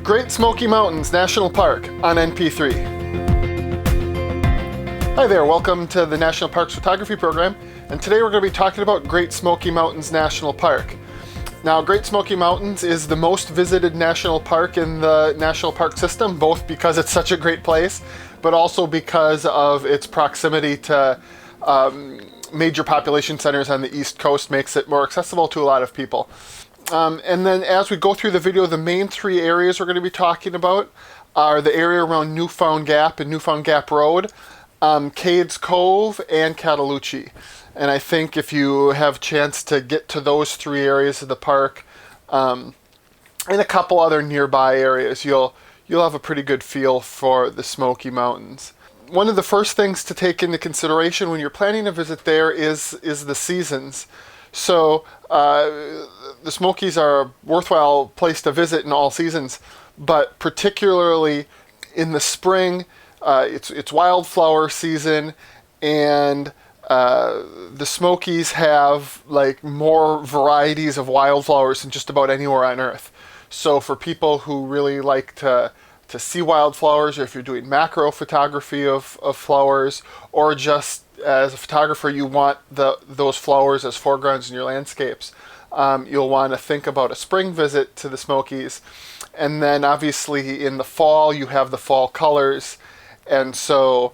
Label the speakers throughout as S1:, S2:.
S1: Great Smoky Mountains National Park on NP₃. Hi there, welcome to the National Parks Photography Program, and today we're going to be talking about Great Smoky Mountains National Park. Now, Great Smoky Mountains is the most visited national park in the national park system, both because it's such a great place, but also because of its proximity to major population centers on the East Coast makes it more accessible to a lot of people. And then as we go through the video, the main three areas we're going to be talking about are the area around Newfound Gap and Newfound Gap Road, Cades Cove, and Cataloochee. And I think if you have a chance to get to those three areas of the park, and a couple other nearby areas, you'll have a pretty good feel for the Smoky Mountains. One of the first things to take into consideration when you're planning a visit there is the seasons. So the Smokies are a worthwhile place to visit in all seasons, but particularly in the spring, it's wildflower season, and the Smokies have like more varieties of wildflowers than just about anywhere on Earth. So for people who really like to see wildflowers, or if you're doing macro photography of flowers, or just as a photographer you want those flowers as foregrounds in your landscapes, you'll want to think about a spring visit to the Smokies. And then obviously in the fall you have the fall colors, and so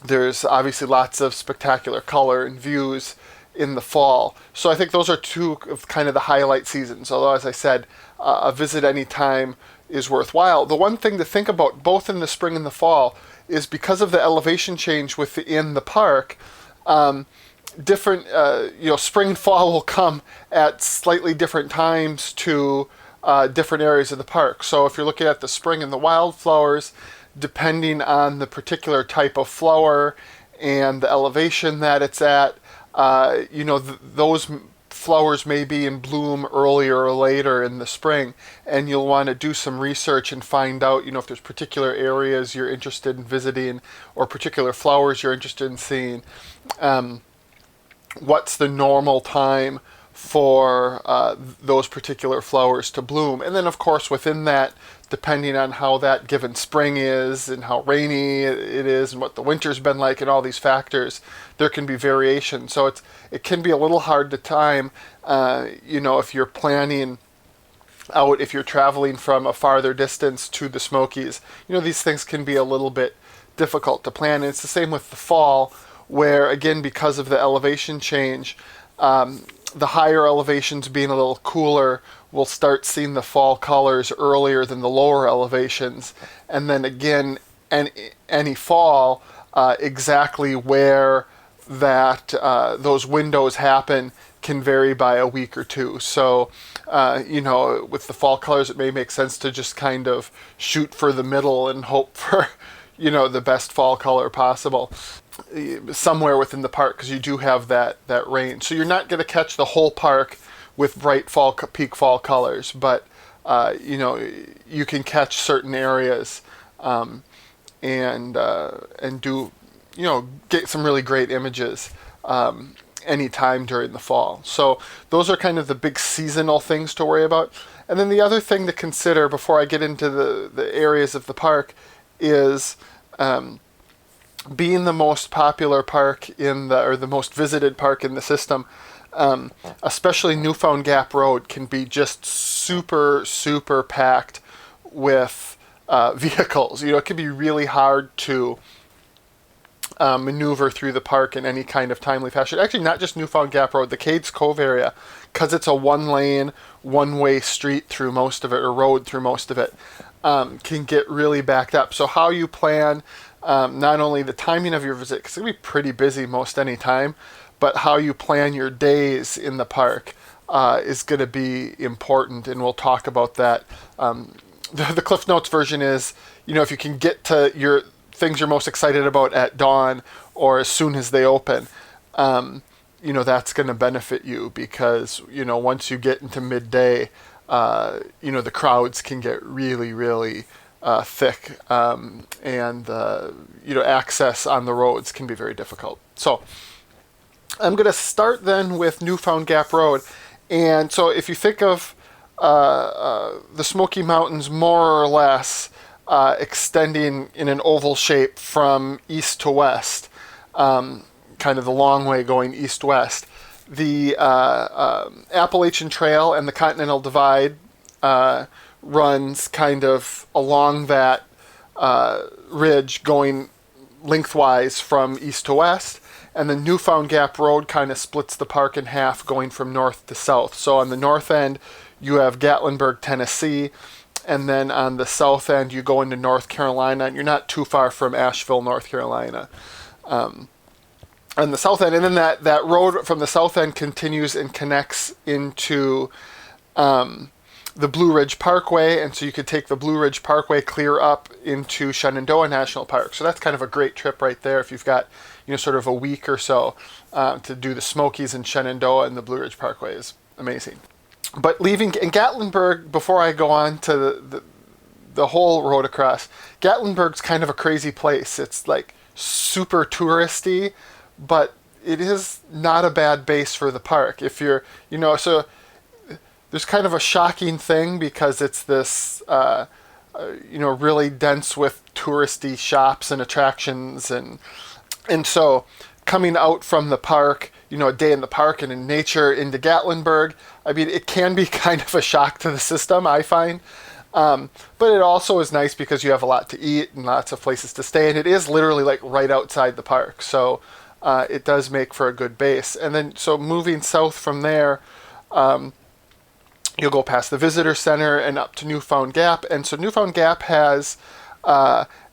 S1: there's obviously lots of spectacular color and views in the fall. So I think those are two of kind of the highlight seasons, although as I said, a visit any time is worthwhile. The one thing to think about both in the spring and the fall is because of the elevation change within the park, different, spring and fall will come at slightly different times to different areas of the park. So if you're looking at the spring and the wildflowers, depending on the particular type of flower and the elevation that it's at, those flowers may be in bloom earlier or later in the spring, and you'll want to do some research and find out, if there's particular areas you're interested in visiting or particular flowers you're interested in seeing. What's the normal time for those particular flowers to bloom? And then of course within that, depending on how that given spring is and how rainy it is and what the winter's been like and all these factors, there can be variation. So it can be a little hard to time, if you're planning out, if you're traveling from a farther distance to the Smokies, these things can be a little bit difficult to plan. And it's the same with the fall, where again, because of the elevation change, the higher elevations being a little cooler, we'll start seeing the fall colors earlier than the lower elevations. And then again, any fall, exactly where that those windows happen can vary by a week or two. So, with the fall colors, it may make sense to just kind of shoot for the middle and hope for, the best fall color possible somewhere within the park, because you do have that range. So you're not going to catch the whole park with bright peak fall colors, but you can catch certain areas and do get some really great images anytime during the fall. So those are kind of the big seasonal things to worry about. And then the other thing to consider before I get into the areas of the park is being the most popular park or the most visited park in the system, especially Newfound Gap Road can be just super, super packed with vehicles. It can be really hard to maneuver through the park in any kind of timely fashion. Actually, not just Newfound Gap Road, the Cades Cove area, because it's a one-lane, one-way street through most of it, or road through most of it, can get really backed up. So how you plan not only the timing of your visit, because it'll be pretty busy most any time, but how you plan your days in the park is going to be important, and we'll talk about that. The Cliff Notes version is, if you can get to your things you're most excited about at dawn or as soon as they open, that's going to benefit you, because, once you get into midday, the crowds can get really, really thick, and access on the roads can be very difficult. So I'm going to start then with Newfound Gap Road. And so if you think of the Smoky Mountains more or less extending in an oval shape from east to west, kind of the long way going east-west. The Appalachian Trail and the Continental Divide runs kind of along that ridge going lengthwise from east to west, and the Newfound Gap Road kind of splits the park in half going from north to south. So on the north end you have Gatlinburg, Tennessee, and then on the south end you go into North Carolina, and you're not too far from Asheville, North Carolina. On the south end, and then that road from the south end continues and connects into the Blue Ridge Parkway, and so you could take the Blue Ridge Parkway clear up into Shenandoah National Park. So that's kind of a great trip right there if you've got, sort of a week or so to do the Smokies and Shenandoah, and the Blue Ridge Parkway is amazing. But leaving in Gatlinburg, before I go on to the whole road across, Gatlinburg's kind of a crazy place. It's like super touristy, but it is not a bad base for the park. If you're, so there's kind of a shocking thing because it's this, really dense with touristy shops and attractions, and so coming out from the park, a day in the park and in nature into Gatlinburg, I mean, it can be kind of a shock to the system, I find. But it also is nice because you have a lot to eat and lots of places to stay, and it is literally like right outside the park. So it does make for a good base. And then, so moving south from there, you'll go past the visitor center and up to Newfound Gap. And so Newfound Gap has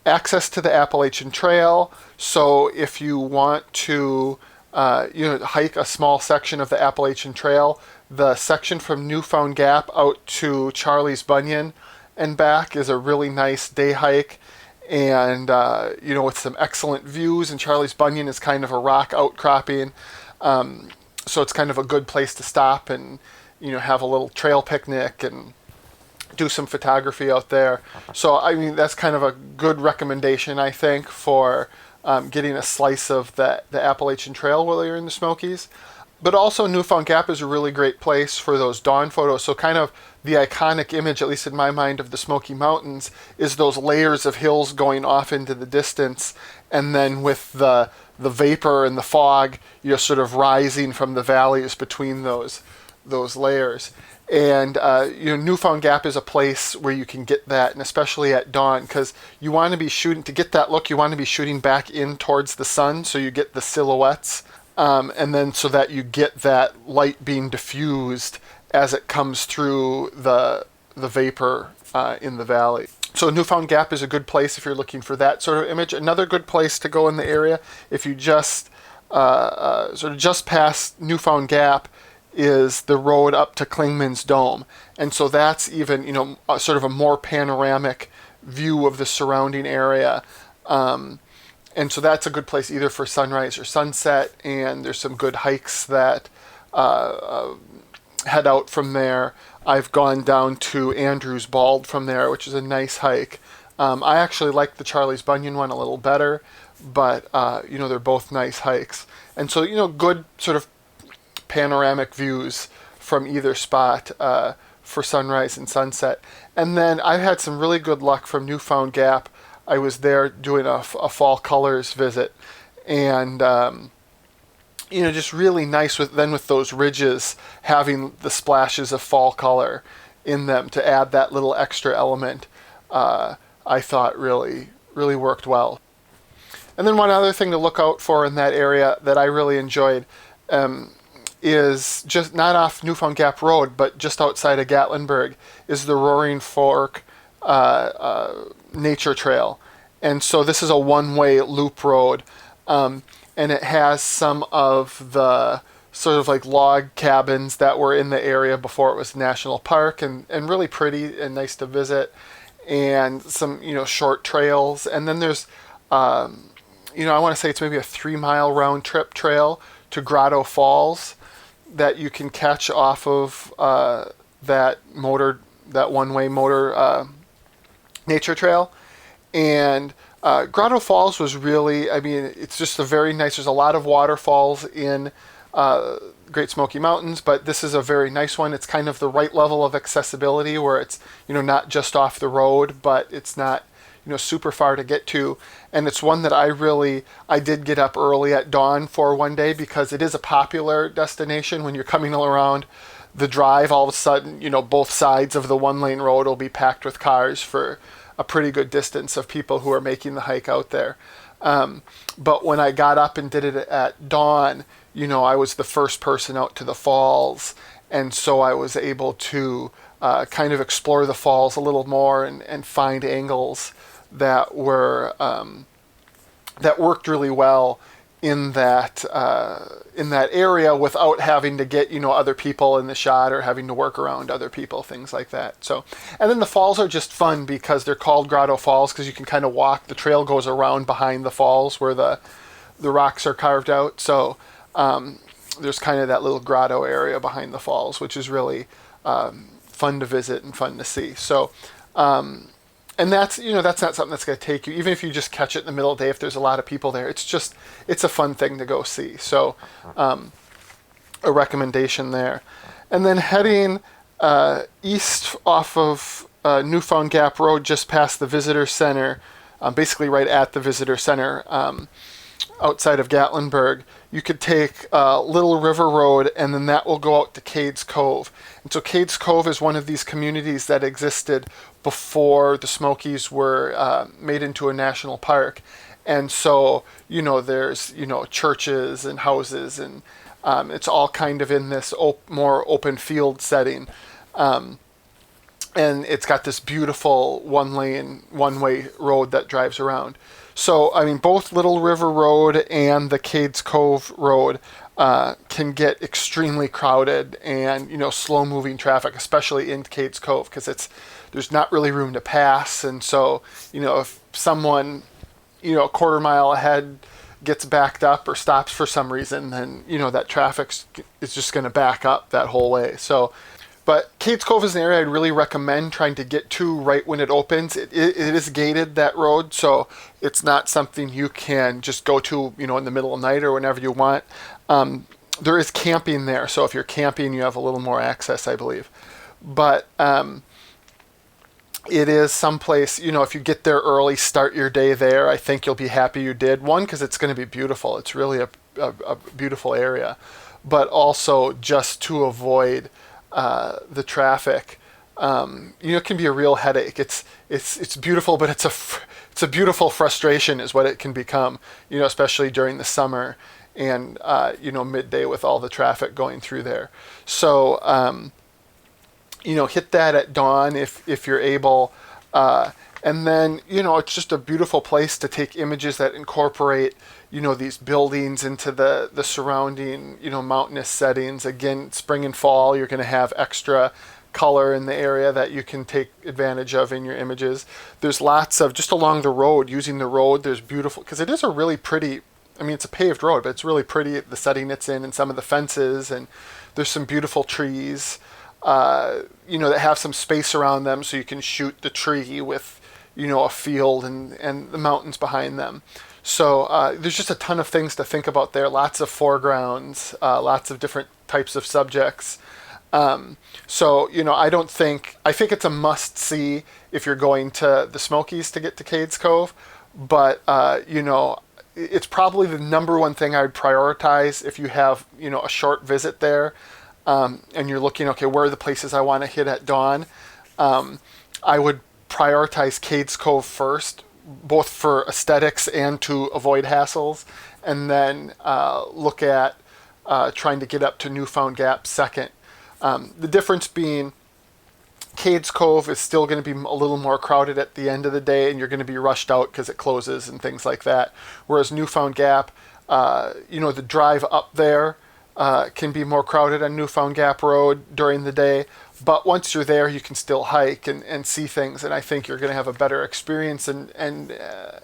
S1: access to the Appalachian Trail. So if you want to hike a small section of the Appalachian Trail, the section from Newfound Gap out to Charlie's Bunyan and back is a really nice day hike, and with some excellent views. And Charlie's Bunyan is kind of a rock outcropping, so it's kind of a good place to stop and have a little trail picnic and do some photography out there. So I mean, that's kind of a good recommendation, I think, for getting a slice of the Appalachian Trail while you're in the Smokies. But also Newfound Gap is a really great place for those dawn photos. So kind of the iconic image, at least in my mind, of the Smoky Mountains is those layers of hills going off into the distance, and then with the vapor and the fog, sort of rising from the valleys between those layers. And Newfound Gap is a place where you can get that, and especially at dawn, because you want to be shooting, to get that look, you want to be shooting back in towards the sun, so you get the silhouettes, and then so that you get that light being diffused as it comes through the vapor in the valley. So Newfound Gap is a good place if you're looking for that sort of image. Another good place to go in the area, if you just sort of just past Newfound Gap, is the road up to Clingman's Dome. And so that's even, sort of a more panoramic view of the surrounding area. And so that's a good place either for sunrise or sunset, and there's some good hikes that head out from there. I've gone down to Andrews Bald from there, which is a nice hike. I actually like the Charlie's Bunyan one a little better, but they're both nice hikes. And so, good sort of panoramic views from either spot for sunrise and sunset. And then I've had some really good luck from Newfound Gap. I was there doing a fall colors visit, and just really nice with those ridges having the splashes of fall color in them to add that little extra element. I thought really worked well. And then one other thing to look out for in that area that I really enjoyed is just not off Newfound Gap Road, but just outside of Gatlinburg, is the Roaring Fork Nature Trail. And so this is a one-way loop road, and it has some of the sort of like log cabins that were in the area before it was national park, and really pretty and nice to visit, and some short trails. And then there's I want to say it's maybe a 3-mile round trip trail to Grotto Falls that you can catch off of that one-way motor nature trail. And Grotto Falls was really, it's just a very nice, there's a lot of waterfalls in Great Smoky Mountains, but this is a very nice one. It's kind of the right level of accessibility where it's, not just off the road, but it's not, super far to get to. And it's one that I did get up early at dawn for one day because it is a popular destination. When you're coming around the drive, all of a sudden, both sides of the one-lane road will be packed with cars for a pretty good distance of people who are making the hike out there. But when I got up and did it at dawn, I was the first person out to the falls, and so I was able to kind of explore the falls a little more and find angles that were that worked really well in that area without having to get other people in the shot or having to work around other people, things like that. So, and then the falls are just fun because they're called Grotto Falls because you can kind of walk. The trail goes around behind the falls where the rocks are carved out. So there's kind of that little grotto area behind the falls, which is really fun to visit and fun to see. So. And that's that's not something that's going to take you, even if you just catch it in the middle of the day, if there's a lot of people there, it's a fun thing to go see. So a recommendation there. And then heading east off of Newfound Gap Road, just past the visitor center, basically right at the visitor center outside of Gatlinburg, you could take Little River Road, and then that will go out to Cades Cove. And so Cades Cove is one of these communities that existed before the Smokies were made into a national park. And so, there's, churches and houses, and it's all kind of in this more open field setting. And it's got this beautiful one-way road that drives around. So, both Little River Road and the Cades Cove Road can get extremely crowded and, slow-moving traffic, especially in Cades Cove, because there's not really room to pass. And so, if someone, a quarter mile ahead gets backed up or stops for some reason, then, that traffic is just going to back up that whole way. So, but Cades Cove is an area I'd really recommend trying to get to right when it opens. It is gated, that road, so it's not something you can just go to, in the middle of the night or whenever you want. There is camping there, so if you're camping, you have a little more access, I believe. But it is someplace, if you get there early, start your day there, I think you'll be happy you did. One, because it's going to be beautiful. It's really a beautiful area. But also just to avoid the traffic, it can be a real headache. It's beautiful, but it's a beautiful frustration is what it can become, especially during the summer and, midday with all the traffic going through there. So, hit that at dawn if you're able. And then, it's just a beautiful place to take images that incorporate, these buildings into the surrounding, mountainous settings. Again, spring and fall, you're going to have extra color in the area that you can take advantage of in your images. There's lots of, just along the road, using the road, there's beautiful, because it is a really pretty, it's a paved road, but it's really pretty, the setting it's in and some of the fences, and there's some beautiful trees, that have some space around them so you can shoot the tree with, a field and the mountains behind them. So there's just a ton of things to think about there. Lots of foregrounds, lots of different types of subjects. So, I think it's a must-see if you're going to the Smokies to get to Cades Cove. But, it's probably the number one thing I would prioritize if you have, a short visit there. And you're looking, okay, where are the places I want to hit at dawn? I would prioritize Cades Cove first, both for aesthetics and to avoid hassles, and then look at trying to get up to Newfound Gap second. The difference being Cades Cove is still going to be a little more crowded at the end of the day, and you're going to be rushed out because it closes and things like that. Whereas Newfound Gap, the drive up there can be more crowded on Newfound Gap Road during the day. But once you're there, you can still hike and see things, and I think you're going to have a better experience and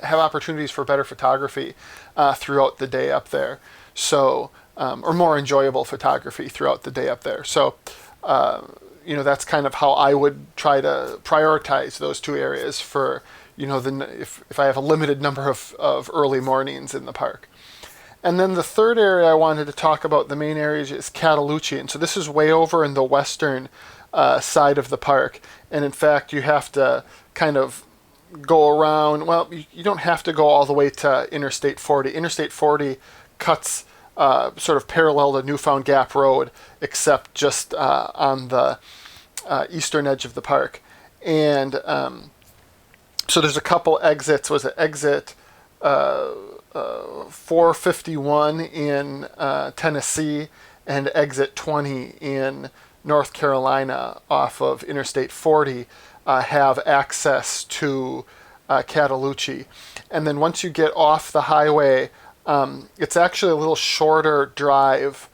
S1: have opportunities for better photography throughout the day up there. So, or more enjoyable photography throughout the day up there. So, that's kind of how I would try to prioritize those two areas for, if I have a limited number of early mornings in the park. And then the third area I wanted to talk about, the main area, is Cataloochee. And so this is way over in the western side of the park. And in fact, you have to kind of go around. Well, you don't have to go all the way to Interstate 40. Interstate 40 cuts sort of parallel to Newfound Gap Road, except just on the eastern edge of the park. And so there's a couple exits. Was it exit 451 in Tennessee and exit 20 in North Carolina off of Interstate 40 have access to Cataloochee. And then once you get off the highway, it's actually a little shorter drive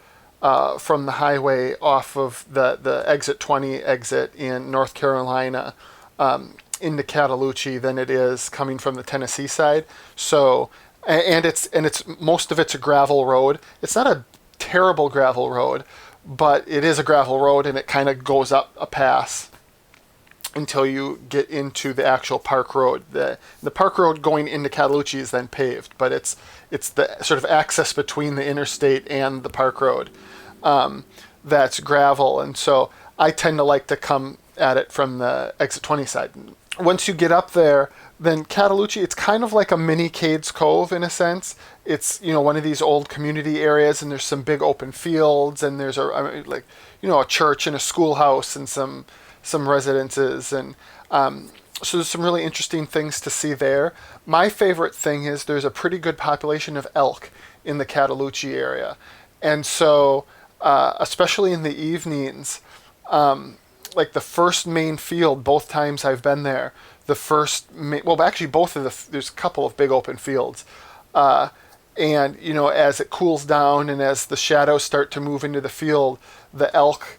S1: from the highway off of the exit 20 exit in North Carolina into Cataloochee than it is coming from the Tennessee side. So, and it's most of it's a gravel road. It's not a terrible gravel road, but it is a gravel road, and it kind of goes up a pass until you get into the actual park road. The park road going into Cataloochee is then paved, but it's the sort of access between the interstate and the park road that's gravel. And so I tend to like to come at it from the exit 20 side. Once you get up there, then Cataloochee, it's kind of like a mini Cades Cove in a sense. It's, one of these old community areas, and there's some big open fields, and there's a church and a schoolhouse and some residences, and so there's some really interesting things to see there. My favorite thing is there's a pretty good population of elk in the Cataloochee area, and so especially in the evenings, like the first main field, both times I've been there, there's a couple of big open fields, and as it cools down and as the shadows start to move into the field, the elk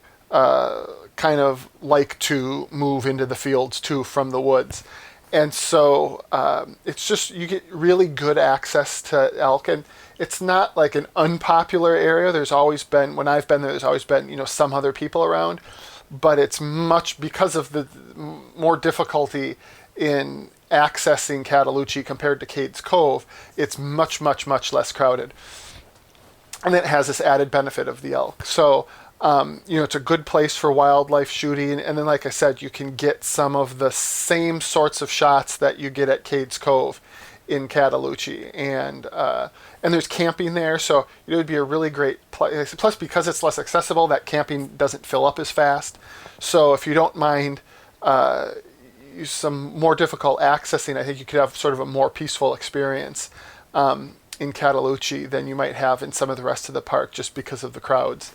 S1: kind of like to move into the fields too from the woods. And so it's just, you get really good access to elk, and it's not like an unpopular area. When I've been there, there's always been, some other people around, but it's much, because of the more difficulty in accessing Cataloochee compared to Cades Cove, it's much, much, much less crowded. And it has this added benefit of the elk. So, it's a good place for wildlife shooting. And then, like I said, you can get some of the same sorts of shots that you get at Cades Cove in Cataloochee. And there's camping there, so it would be a really great place. Plus, because it's less accessible, that camping doesn't fill up as fast. So if you don't mind some more difficult accessing, I think you could have sort of a more peaceful experience in Cataloochee than you might have in some of the rest of the park, just because of the crowds.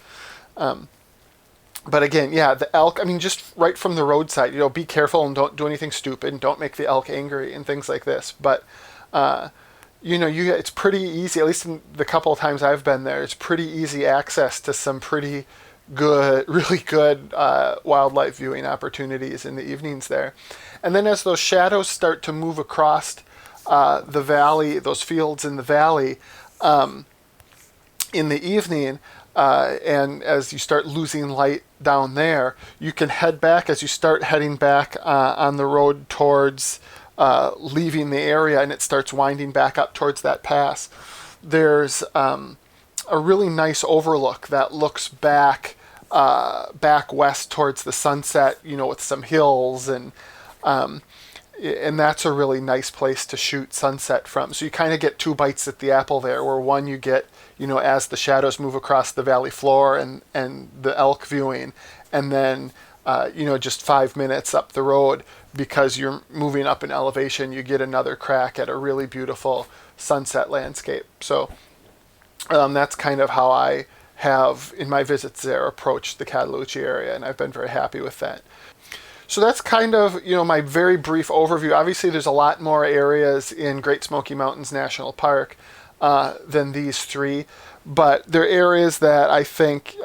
S1: But again, the elk, just right from the roadside, be careful and don't do anything stupid, and don't make the elk angry and things like this. But, it's pretty easy, at least in the couple of times I've been there, it's pretty easy access to some pretty good, really good wildlife viewing opportunities in the evenings there. And then as those shadows start to move across the valley, those fields in the valley, in the evening, and as you start losing light down there, you can head back. As you start heading back on the road towards leaving the area, and it starts winding back up towards that pass, there's a really nice overlook that looks back west towards the sunset, with some hills, and that's a really nice place to shoot sunset from. So you kind of get two bites at the apple there, where one you get, as the shadows move across the valley floor and the elk viewing, and then, just 5 minutes up the road, because you're moving up in elevation, you get another crack at a really beautiful sunset landscape. So that's kind of how I have, in my visits there, approached the Cataloochee area, and I've been very happy with that. So that's kind of, my very brief overview. Obviously, there's a lot more areas in Great Smoky Mountains National Park than these three, but they're areas that I think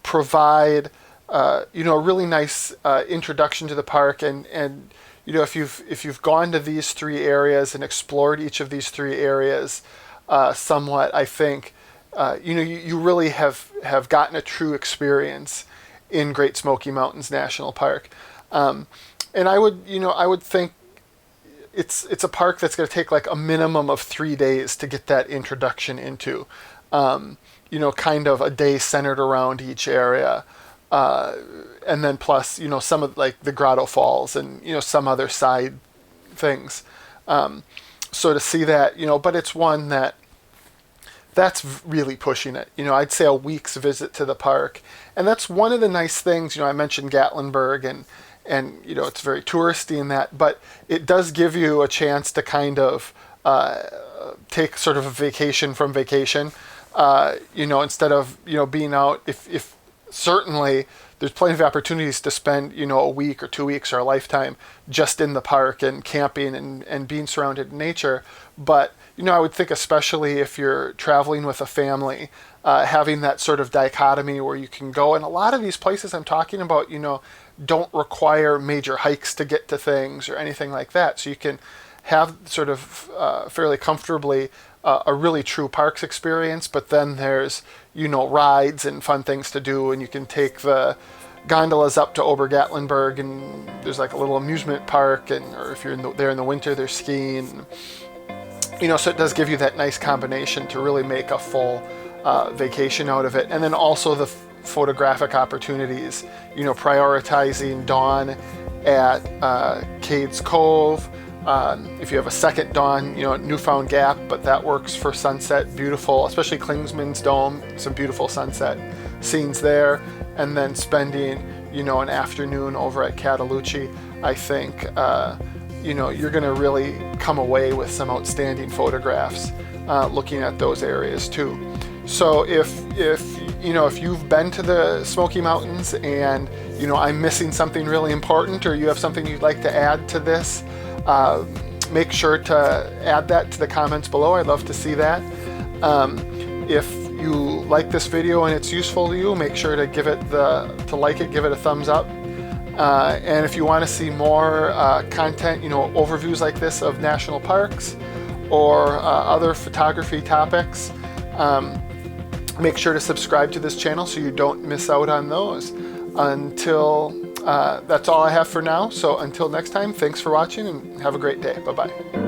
S1: provide, a really nice introduction to the park. And if you've gone to these three areas and explored each of these three areas somewhat, I think you really have gotten a true experience in Great Smoky Mountains National Park. And I would think it's a park that's going to take like a minimum of 3 days to get that introduction into. Kind of a day centered around each area. And then plus, some of like the Grotto Falls and, some other side things. So to see that, but it's one that's really pushing it. I'd say a week's visit to the park. And that's one of the nice things, I mentioned Gatlinburg and it's very touristy in that, but it does give you a chance to kind of take sort of a vacation from vacation, instead of, being out, if certainly there's plenty of opportunities to spend, a week or 2 weeks or a lifetime just in the park and camping and being surrounded in nature. But, I would think especially if you're traveling with a family, having that sort of dichotomy where you can go. And a lot of these places I'm talking about, don't require major hikes to get to things or anything like that. So you can have sort of fairly comfortably a really true parks experience, but then there's, rides and fun things to do, and you can take the gondolas up to Gatlinburg, and there's like a little amusement park, or if you're there in the winter, there's skiing. So it does give you that nice combination to really make a full vacation out of it. And then also the photographic opportunities, prioritizing dawn at Cades Cove. If you have a second dawn, Newfound Gap, but that works for sunset, beautiful, especially Klingsman's Dome, some beautiful sunset scenes there. And then spending, an afternoon over at Cataloochee, I think, you're going to really come away with some outstanding photographs looking at those areas too. So if you've been to the Smoky Mountains and, I'm missing something really important, or you have something you'd like to add to this, make sure to add that to the comments below. I'd love to see that. If you like this video and it's useful to you, make sure to give it give it a thumbs up. And if you want to see more content, overviews like this of national parks or other photography topics, make sure to subscribe to this channel so you don't miss out on those. That's all I have for now. So until next time, thanks for watching and have a great day. Bye-bye.